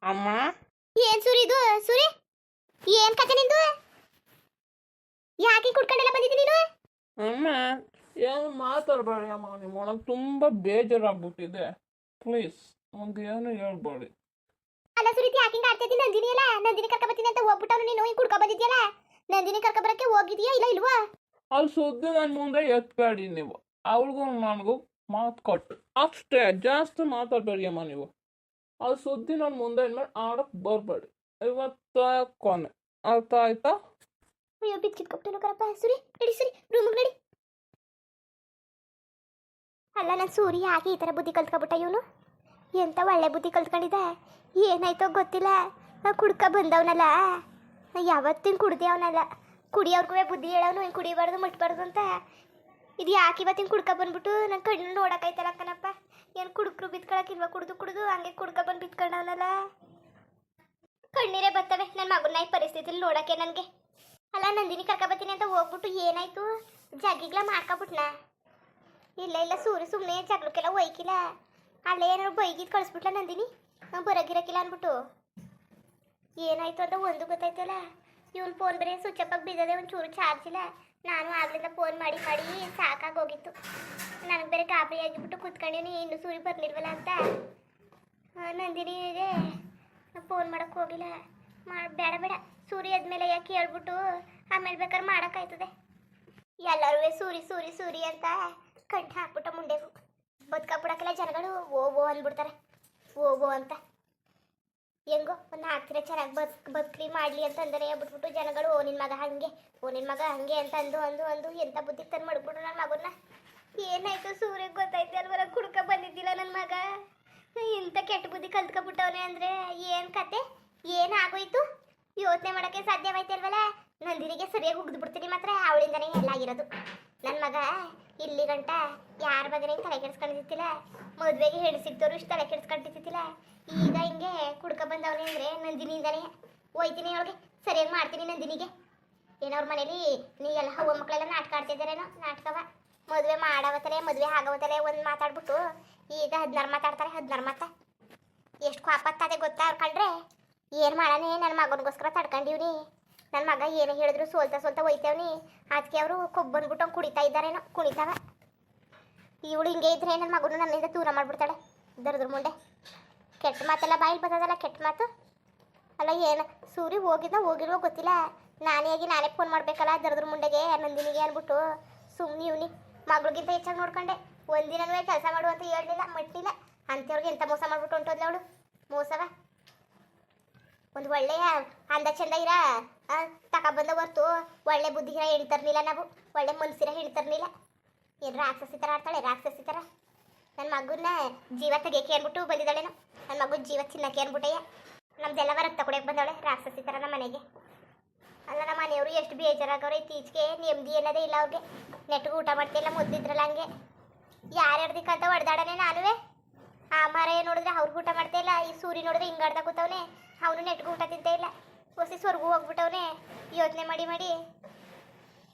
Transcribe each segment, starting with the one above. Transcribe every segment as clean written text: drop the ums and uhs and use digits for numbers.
ಅಮ್ಮ. ಏನ್ ಸುರಿ ಇದು ಸುರಿ? ಏನ್ ಕತೆ ನಿಂದು? ಯಾಕೆ ಕುಡ್ಕೊಂಡೆಲ್ಲ ಬಂದಿದ್ದೀನಿ ನೀನು? ಅಮ್ಮ, ಏನು ಮಾತಾಡಬೇಡಿ ಅಮ್ಮ. ನಿಮ್ಮ ಒಳಗೆ ತುಂಬ ಬೇಜಾರಾಗ್ಬಿಟ್ಟಿದೆ. ಪ್ಲೀಸ್ ಒಂದು ಏನು ಹೇಳ್ಬೇಡಿ. ಅಲ್ಲ ಸುರಿ, ಯಾಕೆ ಹಿಂಗ ಆಡ್ತಾ ಇದ್ದೀನಿ? ನಂದಿನಿ ಅಲ್ಲ, ನಂದಿನಿ ಕರ್ಕ ಬರ್ತೀನಿ ಅಂತ ಹೋಗ್ಬಿಟ್ಟವನು ನೀನು ಹಿಂಗ್ ಕುಡ್ಕೊ ಬಂದಿದ್ಯಲ್ಲ. ನಂದಿನಿ ಕರ್ಕ ಬರಕ್ಕೆ ಹೋಗಿದೀಯಾ ಇಲ್ಲ ಇಲ್ವಾ? ಅಲ್ಲಿ ಸುದ್ದಿ ನನ್ನ ಮುಂದೆ ಎತ್ಬೇಡಿ ನೀವು. ಅವಳಿಗೂ ನನಗೂ ಮಾತು ಕೊಟ್ಟು ಅಷ್ಟೇ, ಜಾಸ್ತಿ ಮಾತಾಡಬೇಡಿ ಅಮ್ಮ ನೀವು. ಅಲ್ಲಿ ಸುದ್ದಿ ನನ್ನ ಮುಂದೆ ಇನ್ಮೇಲೆ ಆಡಕ್ಕೆ ಬರಬೇಡಿ. ಇವತ್ತ ಕೊನೆ, ಅರ್ಥ ಆಯ್ತಾ? ಅಯ್ಯೋ ಬಿಚ್ಚಿಟ್ ಕೊಟ್ಟನು ಕರಪ್ಪ. ಸುರಿ ನಡಿ, ಸುರಿ ರೂಮಿಗೆ ನಡಿ. ಅಲ್ಲ ನನ್ನ ಸೂರಿ ಯಾಕೆ ಈ ಥರ ಬುದ್ಧಿ ಕಲ್ತ್ಕೊಬಿಟ್ಟ ಇವನು? ಎಂತ ಒಳ್ಳೆ ಬುದ್ಧಿ ಕಲ್ತ್ಕೊಂಡಿದ್ದೆ. ಏನಾಯ್ತೋ ಗೊತ್ತಿಲ್ಲ. ಕುಡ್ಕ ಬಂದವನಲ್ಲ, ಯಾವತ್ತಿನ ಕುಡ್ದೆ ಅವನಲ್ಲ. ಕುಡಿಯೋರ್ಗೂ ಬುದ್ಧಿ ಹೇಳವನು, ಹಿಂಗೆ ಕುಡಿಬಾರ್ದು ಮುಟ್ಬಾರ್ದು ಅಂತ. ಇದು ಯಾಕೆ ಇವತ್ತಿನ ಕುಡ್ಕ ಬಂದ್ಬಿಟ್ಟು ನನ್ನ ಕಣ್ಣು ನೋಡೋಕಾಯ್ತಲ್ಲ ಕಣಪ್ಪ. ಏನು ಕುಡುಕ್ರು ಬಿತ್ಕೊಳಕ್ಕಿಲ್ವ? ಕುಡ್ದು ಕುಡ್ದು ಹಂಗೆ ಕುಡ್ಕ ಬಂದು ಬಿತ್ಕೊಂಡವನಲ್ಲ. ಕಣ್ಣೀರೇ ಬರ್ತವೆ ನನ್ನ ಮಗನ ಈ ಪರಿಸ್ಥಿತಿಲಿ ನೋಡೋಕ್ಕೆ ನನಗೆ. ಅಲ್ಲ ನಂದಿನಿ ಕರ್ಕ ಬರ್ತೀನಿ ಅಂತ ಹೋಗ್ಬಿಟ್ಟು ಏನಾಯ್ತು? ಜಗ್ಗಿಗ್ಲ ಮಾಡ್ಕೊಬಿಟ್ನಾ? ಇಲ್ಲ ಇಲ್ಲ ಸೂರಿ ಸುಮ್ಮನೆ ಜಗಳಕ್ಕೆಲ್ಲ ಒಯ್ಕಿಲ್ಲ. ಅಲ್ಲೇ ಏನಾರು ಬೈಗಿದ್ದು ಕಳಿಸ್ಬಿಟ್ಲ ನಂದಿನಿ, ಬರಗಿರಕ್ಕಿಲ್ಲ ಅಂದ್ಬಿಟ್ಟು. ಏನಾಯ್ತು ಅಂತ ಒಂದು ಗೊತ್ತಾಯ್ತಲ್ಲ. ಇವನು ಫೋನ್ ಬೇರೆ ಸ್ವಿಚ್ ಆಫ್ ಆಗಿ ಬಿದ್ದದೆ, ಒಂಚೂರು ಚಾರ್ಜ್ ಇಲ್ಲ. ನಾನು ಆಗ್ಲಿಂದ ಫೋನ್ ಮಾಡಿ ಮಾಡಿ ಸಾಕಾಗೋಗಿತ್ತು. ನನಗೆ ಬೇರೆ ಗಾಬರಿ ಆಗಿಬಿಟ್ಟು ಕೂತ್ಕೊಂಡಿನಿ, ಇನ್ನು ಸೂರಿ ಬರ್ಲಿಲ್ವಲ್ಲ ಅಂತ. ನಂದಿನಿಗೆ ಫೋನ್ ಮಾಡೋಕ್ಕೆ ಹೋಗಿಲ್ಲ. ಬೇಡ ಬೇಡ, ಸೂರಿ ಆದ್ಮೇಲೆ ಯಾಕೆ ಹೇಳ್ಬಿಟ್ಟು ಆಮೇಲೆ ಬೇಕಾದ್ರೆ ಮಾಡೋಕ್ಕಾಯ್ತದೆ. ಎಲ್ಲರೂ ಸೂರಿ ಸೂರಿ ಸೂರಿ ಅಂತ ಕಂಠ ಹಾಕ್ಬಿಟ್ಟ ಮುಂಡೆಗೂ. ಬದುಕಾಕ್ಬಿಡಕ್ಕೆಲ್ಲ ಜನಗಳು ಓ ಓ ಅಂದ್ಬಿಡ್ತಾರೆ, ಓ ಓ ಅಂತ. ಹೆಂಗೋ ಒಂದು 4 ದಿನ ಚೆನ್ನಾಗಿ ಬದುಕ್ರಿ ಮಾಡಲಿ ಅಂತ ಅಂದರೆ ಬಿಟ್ಬಿಟ್ಟು ಜನಗಳು ಓ ನಿನ್ನ ಮಗ ಹಂಗೆ, ಓ ನಿನ್ನ ಮಗ ಹಂಗೆ ಅಂತ ಅಂದು ಎಂಥ ಬುದ್ಧಿ ತಂದು ಮಾಡ್ಬಿಟ್ರು ನನ್ನ ಮಗನ್ನ. ಏನಾಯ್ತು ಸೂರ್ಯಗೆ ಗೊತ್ತಾಯ್ತು ಅಲ್ವರ? ಕುಡ್ಕ ಬಂದಿದ್ದಿಲ್ಲ ನನ್ನ ಮಗ. ಇಂಥ ಕೆಟ್ಟ ಬುದ್ಧಿ ಕಲ್ತ್ಕೊಬಿಟ್ಟವನೆ ಅಂದರೆ ಏನು ಕತೆ? ಏನಾಗೋಯ್ತು? ಯೋಚನೆ ಮಾಡೋಕ್ಕೆ ಸಾಧ್ಯವಾಯ್ತಲ್ವಲ್ಲ. ನಂದಿನಿಗೆ ಸರಿಯಾಗಿ ಉಗ್ದು ಬಿಡ್ತೀನಿ ಮಾತ್ರ, ಅವಳಿಂದನೇ ಎಲ್ಲ ಆಗಿರೋದು. ನನ್ನ ಮಗ ಇಲ್ಲಿ ಗಂಟ ಯಾರ ಬಗ್ಗೆನೇ ತಲೆ ಕೆಡಿಸ್ಕೊಂಡಿದ್ದಿಲ್ಲ. ಮದುವೆಗೆ ಹೆಣ್ಣು ಸಿಗ್ತವ್ರು ಇಷ್ಟು ತಲೆ ಕೆಡಿಸ್ಕೊಂಡಿದ್ದಿಲ್ಲ. ಈಗ ಹಿಂಗೆ ಕುಡ್ಕ ಬಂದವನೇ ಅಂದರೆ ನಂದಿನಿಂದನೇ ಹೋಯ್ತೀನಿ. ಅವಳಿಗೆ ಸರಿಯಾಗಿ ಮಾಡ್ತೀನಿ ನಂದಿನಿಗೆ. ಏನವ್ರ ಮನೇಲಿ ನೀವೆಲ್ಲ ಹೂವು ಮಕ್ಕಳೆಲ್ಲ ನಾಟಕ ಆಡ್ತಿದ್ದಾರೇನೋ? ನಾಟಕವ ಮದುವೆ ಮಾಡವತ್ತಲೆ, ಮದುವೆ ಆಗವತ್ತಲೆ ಒಂದು ಮಾತಾಡ್ಬಿಟ್ಟು ಈಗ 16 ಮಾತಾಡ್ತಾರೆ. 16 ಮಾತ ಎಷ್ಟು ಕಾಪತ್ತದೆ ಗೊತ್ತಾ? ಅವ್ರು ಕಂಡ್ರೆ ಏನು ಮಾಡಾನೆ? ನನ್ನ ಮಗನಿಗೋಸ್ಕರ ತಡ್ಕೊಂಡಿವ್ನಿ. ನನ್ನ ಮಗ ಏನು ಹೇಳಿದ್ರು ಸೋಲ್ತಾ ಸೋಲ್ತಾ ಹೋಯ್ತೇವ್ನಿ. ಅದಕ್ಕೆ ಅವರು ಕೊಬ್ಬು ಬಂದ್ಬಿಟ್ಟು ಅವ್ನು ಕುಡಿತಾ ಇದ್ದಾರೇನೋ, ಕುಣಿತಾವ. ಇವಳು ಹಿಂಗೆ ಇದ್ರೆ ನನ್ನ ಮಗನು ನನ್ನಿಂದ ದೂರ ಮಾಡಿಬಿಡ್ತಾಳೆ. ದರ್ದ್ರ ಮುಂಡೆ ಕೆಟ್ಟ ಮಾತೆಲ್ಲ ಬಾಯಿಲ್ ಬರ್ತದಲ್ಲ, ಕೆಟ್ಟ ಮಾತು ಅಲ್ಲ. ಏನು ಸೂರಿ ಹೋಗಿಲ್ವೋ ಗೊತ್ತಿಲ್ಲ. ನಾನೇ ಫೋನ್ ಮಾಡಬೇಕಲ್ಲ ದರ್ದ್ರ ಮುಂಡೆಗೆ, ನಂದಿನಿಗೆ ಅಂದ್ಬಿಟ್ಟು ಸುಮ್ಮನೆ ಇವನಿ. ಮಗಳಿಗಿಂತ ಹೆಚ್ಚಾಗಿ ನೋಡ್ಕೊಂಡೆ. ಒಂದಿನವೇ ಕೆಲಸ ಮಾಡುವಂತ ಹೇಳಲಿಲ್ಲ, ಮಟ್ಟಿಲ್ಲ. ಅಂಥವ್ರಿಗೆ ಎಂಥ ಮೋಸ ಮಾಡ್ಬಿಟ್ಟು ಹೊಂಟೋದ್ಲ ಅವಳು. ಮೋಸವ ಒಂದು ಒಳ್ಳೆಯ ಅಂದ ಚಂದ ಇರ ತಗೊಬಂದ ಹೊರ್ತು ಒಳ್ಳೆ ಬುದ್ಧಿರ ಹೇಳ್ತರ್ನಿಲ್ಲ ನಾವು, ಒಳ್ಳೆ ಮನ್ಸಿರ ಹೇಳ್ತರ್ನಿಲ್ಲ. ಏನು ರಾಕ್ಷಸಿ ಥರ ಆಡ್ತಾಳೆ, ರಾಕ್ಷಸಿ ಥರ. ನನ್ನ ಮಗುನ ಜೀವ ತೆಗಿಯಕ್ಕೆ ಅಂದ್ಬಿಟ್ಟು ಬಂದಿದ್ದಾಳೇನೋ. ನನ್ನ ಮಗು ಜೀವ ಚಿನ್ನಕ್ಕೆ ಅಂದ್ಬಿಟ್ಟಯ್ಯ. ನಮ್ದೆಲ್ಲ ರಕ್ತ ಕುಡಿಯಕ್ಕೆ ಬಂದವಳೆ ರಾಕ್ಷಸಿ ಥರ ನಮ್ಮ ಮನೆಗೆ. ಅಲ್ಲ ನಮ್ಮ ಮನೆಯವರು ಎಷ್ಟು ಬೇಜಾರಾಗವ್ರೆ ಇತ್ತೀಚೆಗೆ. ನೆಮ್ಮದಿ ಅನ್ನೋದೇ ಇಲ್ಲ ಅವ್ರಿಗೆ. ನೆಟ್ಟಿಗೆ ಊಟ ಮಾಡ್ತಿಲ್ಲ, ಮುದ್ದಿದ್ರಲ್ಲ ಹಂಗೆ. ಯಾರ್ಯಾರ್ದಿಕ್ಕಂತ ಹೊಡೆದಾಡನೆ ನಾನುವೇ. ಆ ಮರ ನೋಡಿದ್ರೆ ಅವ್ರಿಗೆ ಊಟ ಮಾಡ್ತಾ ಇಲ್ಲ. ಈ ಸೂರಿ ನೋಡಿದ್ರೆ ಹಿಂಗಾಡ್ತಾ ಕೂತವನೆ, ಅವನು ನೆಟ್ಗೆ ಊಟ ತಿಂತಾ ಇಲ್ಲ. ಹೊಸಿ ಸ್ವರ್ಗೂ ಹೋಗ್ಬಿಟ್ಟವನೆ. ಯೋಚನೆ ಮಾಡಿ ಮಾಡಿ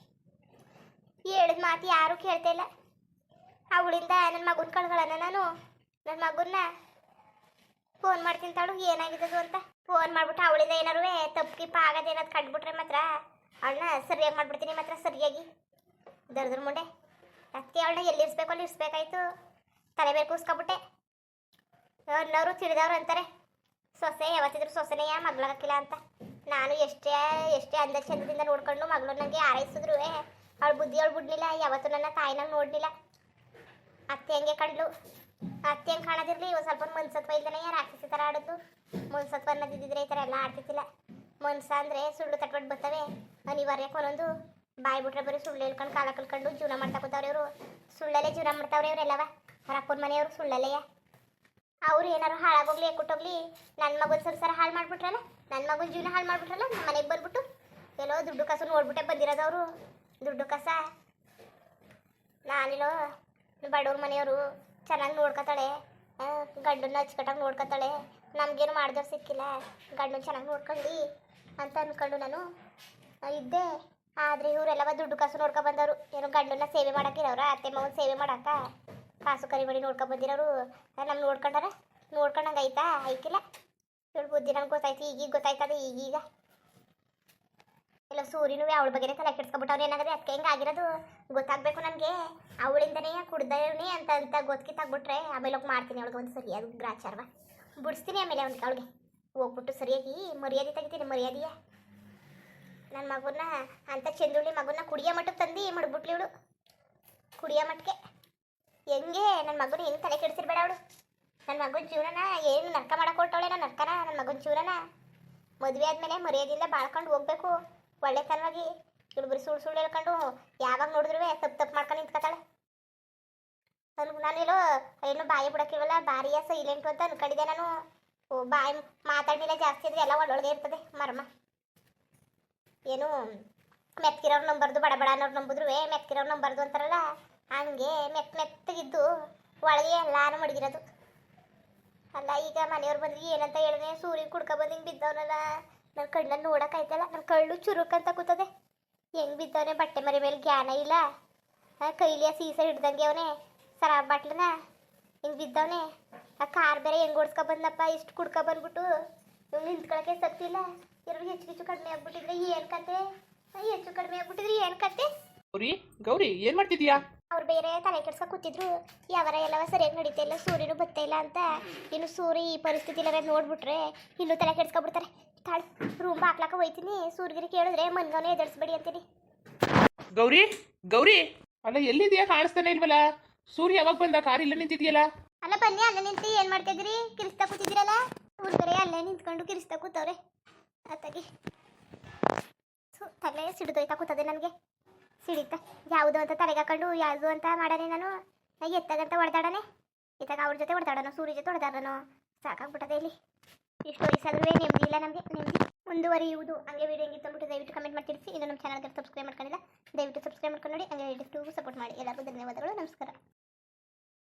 ಹೇಳಿದ ಮಾತು ಯಾರೂ ಕೇಳ್ತಾ ಇಲ್ಲ. ಅವಳಿಂದ ನನ್ನ ಮಗನ ಕಳ್ಕೊಳ್ಳೋಣ ನಾನು. ನನ್ನ ಮಗನ್ನ ಫೋನ್ ಮಾಡ್ತೀನಿ ತಾಳು ಏನಾಗಿದ್ದದು ಅಂತ. ಫೋನ್ ಮಾಡ್ಬಿಟ್ಟು ಅವಳಿಂದ ಏನಾರು ತಪ್ಪಿಪ್ಪ ಆಗೋದೇನಾದ್ರು ಕಂಡುಬಿಟ್ರೆ ಮಾತ್ರ ಅವಳನ್ನ ಸರಿಯಾಗಿ ಮಾಡ್ಬಿಡ್ತೀನಿ ಮಾತ್ರ, ಸರಿಯಾಗಿ. ದರ್ದ್ರ ಮುಂಡೆ ಅದಕ್ಕೆ ಅವಳನ್ನ ಎಲ್ಲಿರಿಸ್ಬೇಕು ಅಲ್ಲಿ ಇರಿಸ್ಬೇಕಾಯ್ತು. ತಲೆ ಬೇರೆ ಕೂಸ್ಕೊಬಿಟ್ಟೆ. ಅನ್ನೋರು ತಿಳಿದವ್ರು ಅಂತಾರೆ ಸೊಸೆ ಯಾವತ್ತಿದ್ರು ಸೊಸೆನೆಯ ಮಗಳಾಗಿಲ್ಲ ಅಂತ. ನಾನು ಎಷ್ಟೇ ಅಂದ ಚಂದದಿಂದ ನೋಡ್ಕೊಂಡು ಮಗಳು ನನಗೆ ಆರೈಸಿದ್ರು ಅವಳು ಬುದ್ಧಿ ಅವಳು ಬಿಡ್ಲಿಲ್ಲ. ಯಾವತ್ತೂ ನನ್ನ ತಾಯಿನಾಗ ನೋಡಲಿಲ್ಲ. ಅತ್ತೆ ಹಂಗೆ ಕಂಡ್ಲು. ಅತ್ತೆ ಹಂಗೆ ಕಾಣೋದಿರಲಿ. ಒಂದು ಸ್ವಲ್ಪ ಮನ್ಸತ್ವ ಇಲ್ದನೇ ರಾಕ್ಷಸಿ ಥರ ಆಡೋದು. ಮನ್ಸತ್ವ ಅನ್ನೋದಿದ್ದಿದ್ರೆ ಈ ಥರ ಎಲ್ಲ ಆಡ್ತಿದ್ದಿಲ್ಲ. ಮನ್ಸ ಅಂದರೆ ಸುಳ್ಳು ತಟ್ಬಿಟ್ಟು ಬರ್ತವೆ ಅನಿವಾರ್ಯಕ್ಕೆ. ಒಂದೊಂದು ಬಾಯಿ ಬಿಟ್ರೆ ಬರೀ ಸುಳ್ಳು ಹೇಳ್ಕೊಂಡು ಕಾಲ ಕಳ್ಕೊಂಡು ಜೀವನ ಮಾಡ್ತಾ ಕೂತವ್ರೆ ಇವರು. ಸುಳ್ಳಲ್ಲೇ ಜೀವನ ಮಾಡ್ತಾವ್ರೆ ಇವರೆಲ್ಲವ. ಅವ್ರ ಅಪ್ಪನ ಮನೆಯವರು ಸುಳ್ಳಲ್ಲೆಯ. ಅವ್ರು ಏನಾರು ಹಾಳಾಗೋಗ್ಲಿ ಎಕ್ಕುಟ್ಟೋಗ್ಲಿ, ನನ್ನ ಮಗನ ಸಂಸಾರ ಹಾಳು ಮಾಡ್ಬಿಟ್ರಲ್ಲ, ನನ್ನ ಮಗನ ಜೀವನ ಹಾಳು ಮಾಡ್ಬಿಟ್ರಲ್ಲ. ನಮ್ಮ ಮನೆಗೆ ಬಂದ್ಬಿಟ್ಟು ಎಲ್ಲೋ ದುಡ್ಡು ಕಾಸು ನೋಡ್ಬಿಟ್ಟೆ ಬಂದಿರೋದವರು. ದುಡ್ಡು ಕಸ ನಾನಿಲ್ಲೋ ಬಡವ್ರ ಮನೆಯವರು ಚೆನ್ನಾಗಿ ನೋಡ್ಕೊತಾಳೆ, ಗಂಡನ್ನ ಅಚ್ಚುಕಟ್ಟಾಗಿ ನೋಡ್ಕೊತಾಳೆ. ನಮಗೇನು ಮಾಡಿದವ್ರು ಸಿಕ್ಕಿಲ್ಲ, ಗಂಡನ ಚೆನ್ನಾಗಿ ನೋಡ್ಕೊಂಡು ಅಂತ ಅಂದ್ಕೊಂಡು ನಾನು ಇದ್ದೆ. ಆದರೆ ಇವರೆಲ್ಲವ ದುಡ್ಡು ಕಾಸು ನೋಡ್ಕೊ ಬಂದವರು. ಏನೋ ಗಂಡನ್ನ ಸೇವೆ ಮಾಡೋಕ್ಕಿರೋರ, ಅತ್ತೆ ಮಗನ ಸೇವೆ ಮಾಡೋಕ್ಕ ಕಾಸು ಕರಿ ಮಾಡಿ ನೋಡ್ಕೊ ಬಂದಿರೋರು. ನಮ್ಮ ನೋಡ್ಕೊಂಡಂಗೆ ಆಯ್ತಾ? ಐಕಿಲ್ಲ. ಇವಳು ಬುದ್ಧಿ ನಂಗೆ ಗೊತ್ತಾಯ್ತು, ಈಗೀಗ ಗೊತ್ತಾಯ್ತದೆ ಈಗೀಗ. ಎಲ್ಲ ಸೂರ್ಯನೂ ಅವಳ ಬಗ್ಗೆನೇ ತಲೆ ಕೆಡ್ಸ್ಕೊಬಿಟ್ಟವ್ರು, ಏನಾಗದೆ ಅದಕ್ಕೆ ಹೆಂಗೆ ಆಗಿರೋದು ಗೊತ್ತಾಗಬೇಕು ನನಗೆ. ಅವಳಿಂದನೇ ಕುಡ್ದವನಿ ಅಂತ ಅಂತ ಗೊತ್ತಿತ್ತಾಗ್ಬಿಟ್ರೆ ಆಮೇಲೆ ಹೋಗಿ ಮಾಡ್ತೀನಿ ಅವಳಿಗೆ ಒಂದು ಸರಿಯಾದ ಗ್ರಾಚಾರವ ಬಿಡಿಸ್ತೀನಿ. ಆಮೇಲೆ ಅವ್ನಿಗೆ ಅವಳಿಗೆ ಹೋಗ್ಬಿಟ್ಟು ಸರಿಯಾಗಿ ಮರ್ಯಾದೆ ತೆಗಿತೀನಿ, ಮರ್ಯಾದೆಯ. ನನ್ನ ಮಗುನ ಅಂತ ಚಂದುಳ್ಳಿ ಮಗುನ ಕುಡಿಯೋ ಮಟ್ಟಕ್ಕೆ ತಂದು ಮಡ್ಬಿಟ್ಲಿ ಇವಳು, ಕುಡಿಯೋ ಮಟ್ಟಿಗೆ. ಹೆಂಗೆ ನನ್ನ ಮಗುನ ಹೆಂಗೆ ತಲೆ ಕೆಡಿಸಿರ್ಬೇಡ ಅವಳು. ನನ್ನ ಮಗನ ಜೀವನನ ಏನು ನರ್ಕ ಮಾಡಕ್ಕೆ ಹೊರಟವಳೆ, ನಾನು ನರ್ಕನ ನನ್ನ ಮಗನ ಜೀವನನ. ಮದುವೆ ಆದಮೇಲೆ ಮರ್ಯಾದೆಯಿಂದ ಬಾಳ್ಕೊಂಡು ಹೋಗ್ಬೇಕು ಒಳ್ಳೆತನವಾಗಿ. ಇವಳು ಬರೀ ಸುಳ್ಳು ಸುಳ್ಳು ಹೇಳ್ಕೊಂಡು ಯಾವಾಗ ನೋಡಿದ್ರು ತಪ್ಪು ಮಾಡ್ಕೊಂಡು ನಿಂತ್ಕೊತಾಳೆ. ನಾನೆಲ್ಲೋ ಏನು ಬಾಯಿ ಬಿಡೋಕ್ಕಿಲ್ವಲ್ಲ, ಭಾರಿಯ ಸೈಲೆಂಟು ಅಂತ ಅನ್ಕೊಂಡಿದ್ದೆ ನಾನು. ಬಾಯಿ ಮಾತಾಡಲಿಲ್ಲ ಜಾಸ್ತಿ ಅಂದರೆ ಎಲ್ಲ ಒಳ್ಳೊಳಗೆ ಇರ್ತದೆ ಮರ್ಮ. ಏನು ಮೆತ್ಕಿರೋರು ನಂಬರ್ದು, ಬಡ ಬಡ ಅನ್ನೋರು ನಂಬಿದ್ರು ಮೆತ್ಕಿರೋರು ನಂಬರ್ದು ಅಂತಾರಲ್ಲ, ಹಂಗೆ ಮೆತ್ತಗಿದ್ದು ಒಳಗೆ ಎಲ್ಲಾನು ಮಡಗಿರೋದು. ಅಲ್ಲ ಈಗ ಮನೆಯವ್ರು ಬಂದ್ರಿ ಏನಂತ ಹೇಳಿದ್ರೆ, ಸೂರ್ಯ ಕುಡ್ಕ ಬಂದು ಹಿಂಗೆ ಬಿದ್ದವನಲ್ಲ, ನನ್ನ ಕಣ್ಣಲ್ಲಿ ನೋಡೋಕ್ಕಾಯ್ತಲ್ಲ, ನನ್ನ ಕಳ್ಳು ಚುರುಕಂತ ಕೂತದೆ. ಹೆಂಗೆ ಬಿದ್ದವನೇ, ಬಟ್ಟೆ ಮರಿ ಮೇಲೆ ಜ್ಞಾನ ಇಲ್ಲ, ಕೈಲಿಯ ಸೀಸ ಹಿಡ್ದಂಗೆ ಅವನೇ ಸರ ಬಾಟ್ಲನ ಹಿಂಗೆ ಬಿದ್ದವನೇ. ಆ ಕಾರ್ ಬೇರೆ ಹೆಂಗೆ ಓಡಿಸ್ಕೊಬಂದಪ್ಪ, ಇಷ್ಟು ಕುಡ್ಕ ಬಂದ್ಬಿಟ್ಟು ಇವ್ನು ನಿಂತ್ಕೊಳಕ್ಕೆ ಸತ್ತಿಲ್ಲ. ಎರಡು ಹೆಚ್ಚು ಕಡಿಮೆ ಆಗ್ಬಿಟ್ಟಿದ್ರೆ ಏನು ಕತೆ, ಹೆಚ್ಚು ಕಡಿಮೆ ಆಗ್ಬಿಟ್ಟಿದ್ರೆ ಏನು ಕತೆ. ಗೌರಿ ಗೌರಿ ಏನು ಮಾಡ್ತಿದ್ಯಾ? ಅವ್ರು ಬೇರೆ ತಲೆ ಕೆಡ್ಸ್ಕೊ ಕೂತಿದ್ರು, ಯಾವರ ಎಲ್ಲವ ಸರಿಯಾಗಿ ನಡೀತಾ ಇಲ್ಲ, ಸೂರ್ಯನು ಬತ್ತಾ ಇಲ್ಲ ಅಂತ. ಇನ್ನು ಸೂರ್ಯ ಈ ಪರಿಸ್ಥಿತಿ ಎಲ್ಲ ನೋಡ್ಬಿಟ್ರೆ ಇನ್ನೂ ತಲೆ ಕೆಡ್ಸ್ಕೊಬಿಡ್ತಾರೆ. ತಾಳು ರೂಮ್ ಬಾಕ್ಲಾಕ ಹೋಯ್ತೀನಿ, ಸೂರ್ಯಗಿರಿ ಕೇಳಿದ್ರೆ ಮನ್ಗವನೇ ಎದುರಿಸ್ಬೇಡಿ ಅಂತೀನಿ. ಗೌರಿ ಗೌರಿ, ಅಲ್ಲ ಎಲ್ಲಿದ್ಯಾ, ಕಾಣಿಸ್ತಾನೆ ಇಲ್ವಲ್ಲ? ಸೂರ್ಯ ಯಾವಾಗ ಬಂದ? ಕಾರ್ ಇಲ್ಲ ನಿಂತಿದ್ಯಲ್ಲ? ಅಲ್ಲ ಬನ್ನಿ, ಅಲ್ಲೇ ನಿಂತು ಏನು ಮಾಡ್ತಾ ಇದ್ರಿ? ಕಿರಿಸ್ತಾ ಕೂತಿದ್ದೀರಲ್ಲ, ಹುಡುಗರೇ ಅಲ್ಲೇ ನಿಂತ್ಕೊಂಡು ಕಿರಿಸ್ತಾ ಕೂತವ್ರೆ. ಅತ್ತಾಗಿ ತಲೆ ಸಿಡಿದೋಯ್ತಾ ಕೂತದೆ ನನಗೆ, ಸಿಡಿತ ಯಾವುದು ಅಂತ ತಲೆಗೆ ಹಾಕೊಂಡು ಯಾವುದು ಅಂತ ಮಾಡಾನೆ ನಾನು. ಎತ್ತಾಗಂತ ಹೊಡೆದಾಡನೆ, ಇತ್ತಾಗ ಅವ್ರ ಜೊತೆ ಹೊಡೆದಾಡನೋ, ಸೂರ್ಯ ಜೊತೆ ಹೊಡೆದಾಡನೋ, ಸಾಕಾಗ್ಬಿಟ್ಟದೆ ಇಲ್ಲಿ. ಇಷ್ಟು ವಯಸ್ಸಾದ್ರೂ ನೆಮ್ಮದಿ ಇಲ್ಲ ನಮಗೆ, ನೆಮ್ಮದಿ ಮುಂದುವರಿಯುವುದು. ಹಂಗೆ ವೀಡಿಯೋ ಹೆಂಗಿತ್ತು ಅಂದ್ಬಿಟ್ಟು ದಯವಿಟ್ಟು ಕಮೆಂಟ್ ಮಾಡಿ ತಿಳಿಸಿ. ಇನ್ನು ನಮ್ಮ ಚಾನಲ್ಗೆ ಸಬ್ಸ್ಕ್ರೈಬ್ ಮಾಡ್ಕೊಂಡಿಲ್ಲ, ದಯವಿಟ್ಟು ಸಬ್ಸ್ಕ್ರೈಬ್ ಮಾಡ್ಕೊಂಡು ನೋಡಿ, ಹಂಗೆ ದಯವಿಟ್ಟು ಸಪೋರ್ಟ್ ಮಾಡಿ. ಎಲ್ಲರಿಗೂ ಧನ್ಯವಾದಗಳು, ನಮಸ್ಕಾರ.